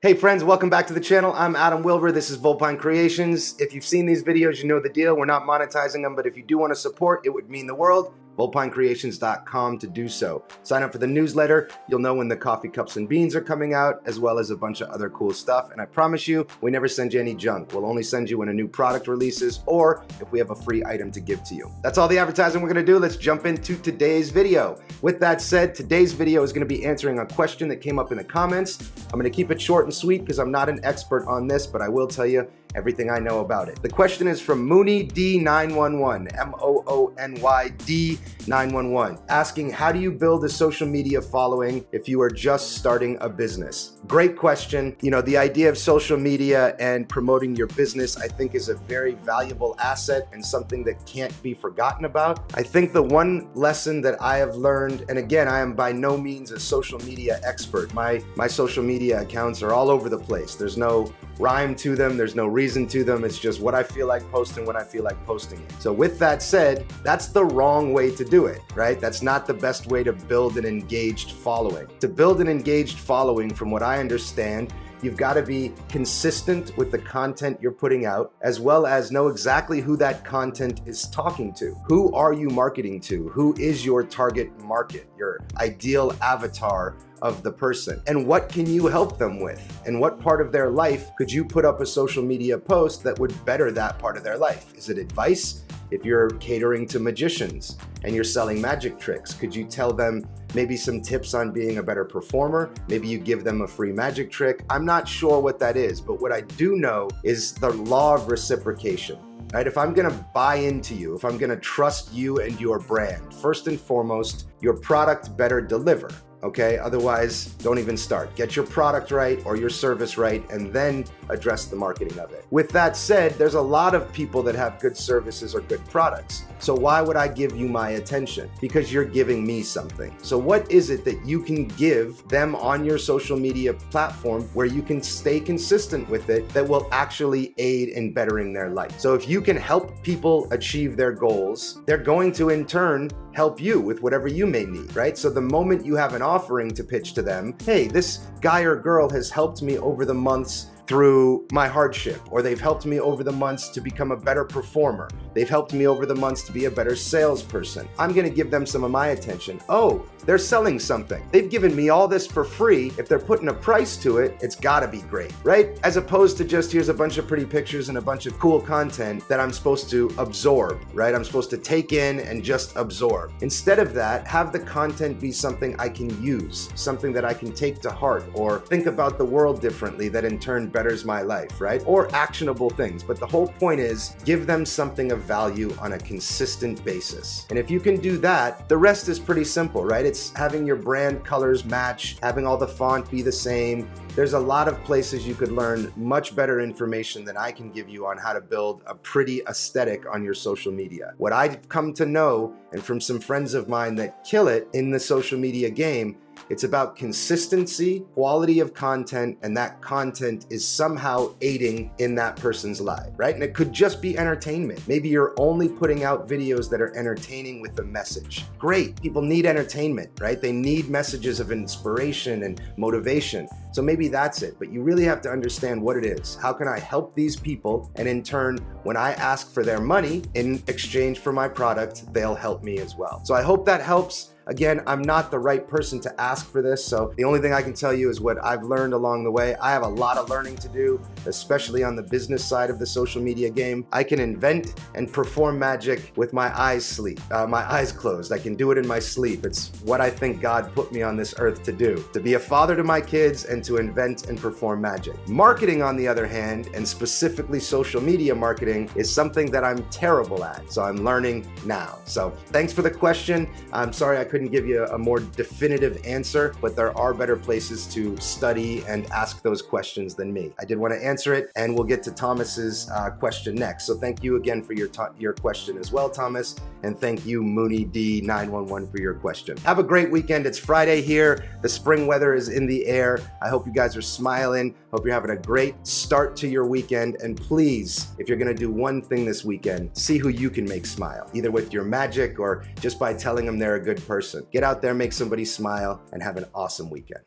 Hey friends, welcome back to the channel. I'm Adam-Wilber. This is Volpine Creations. If you've seen these videos, you know the deal. We're not monetizing them, but if you do want to support, it would mean the world. VolpineCreations.com to do so. Sign up for the newsletter. You'll know when the coffee cups and beans are coming out, as well as a bunch of other cool stuff. And I promise you, we never send you any junk. We'll only send you when a new product releases or if we have a free item to give to you. That's all the advertising we're going to do. Let's jump into today's video. With that said, today's video is going to be answering a question that came up in the comments. I'm going to keep it short and sweet because I'm not an expert on this, but I will tell you everything I know about it. The question is from Mooney D911, M-O-O-N-Y-D 911, asking, how do you build a social media following if you are just starting a business? Great question. You know, the idea of social media and promoting your business, I think, is a very valuable asset and something that can't be forgotten about. I think the one lesson that I have learned, and again, I am by no means a social media expert. My social media accounts are all over the place. There's no rhyme to them. There's no reason to them. It's just what I feel like posting when I feel like posting it. So with that said, that's the wrong way to do it, right? That's not the best way to build an engaged following. To build an engaged following, from what I understand, you've got to be consistent with the content you're putting out, as well as know exactly who that content is talking to. Who are you marketing to? Who is your target market, your ideal avatar of the person? And what can you help them with? And what part of their life could you put up a social media post that would better that part of their life? Is it advice? If you're catering to magicians and you're selling magic tricks, could you tell them maybe some tips on being a better performer? Maybe you give them a free magic trick. I'm not sure what that is, but what I do know is the law of reciprocation. Right? If I'm gonna buy into you, if I'm gonna trust you and your brand, first and foremost, your product better deliver. Okay, otherwise don't even start. Get your product right or your service right and then address the marketing of it. With that said, there's a lot of people that have good services or good products. So why would I give you my attention? Because you're giving me something. So what is it that you can give them on your social media platform where you can stay consistent with it that will actually aid in bettering their life? So if you can help people achieve their goals, they're going to in turn help you with whatever you may need, right? So the moment you have an offering to pitch to them, hey, this guy or girl has helped me over the months through my hardship, or they've helped me over the months to become a better performer. They've helped me over the months to be a better salesperson. I'm gonna give them some of my attention. Oh, they're selling something. They've given me all this for free. If they're putting a price to it, it's gotta be great, right? As opposed to just here's a bunch of pretty pictures and a bunch of cool content that I'm supposed to absorb, right? I'm supposed to take in and just absorb. Instead of that, have the content be something I can use, something that I can take to heart or think about the world differently that in turn betters my life, right? Or actionable things. But the whole point is give them something of value on a consistent basis. And if you can do that, the rest is pretty simple, right? It's having your brand colors match, having all the font be the same. There's a lot of places you could learn much better information than I can give you on how to build a pretty aesthetic on your social media. What I've come to know, and from some friends of mine that kill it in the social media game, it's about consistency, quality of content, and that content is somehow aiding in that person's life, right? And it could just be entertainment. Maybe you're only putting out videos that are entertaining with a message. Great, people need entertainment, right? They need messages of inspiration and motivation. So maybe that's it, but you really have to understand what it is. How can I help these people? And in turn, when I ask for their money in exchange for my product, they'll help me as well. So I hope that helps. Again, I'm not the right person to ask for this, so the only thing I can tell you is what I've learned along the way. I have a lot of learning to do, especially on the business side of the social media game. I can invent and perform magic with my eyes closed. I can do it in my sleep. It's what I think God put me on this earth to do, to be a father to my kids and to invent and perform magic. Marketing, on the other hand, and specifically social media marketing, is something that I'm terrible at, so I'm learning now. So thanks for the question. I'm sorry I couldn't give you a more definitive answer, but there are better places to study and ask those questions than me. I did want to answer it, and we'll get to Thomas's question next. So thank you again for your question as well, Thomas, and thank you, Mooney D911, for your question. Have a great weekend. It's Friday here. The spring weather is in the air. I hope you guys are smiling. Hope you're having a great start to your weekend. And please, if you're gonna do one thing this weekend, see who you can make smile, either with your magic or just by telling them they're a good person. Get out there, make somebody smile, and have an awesome weekend.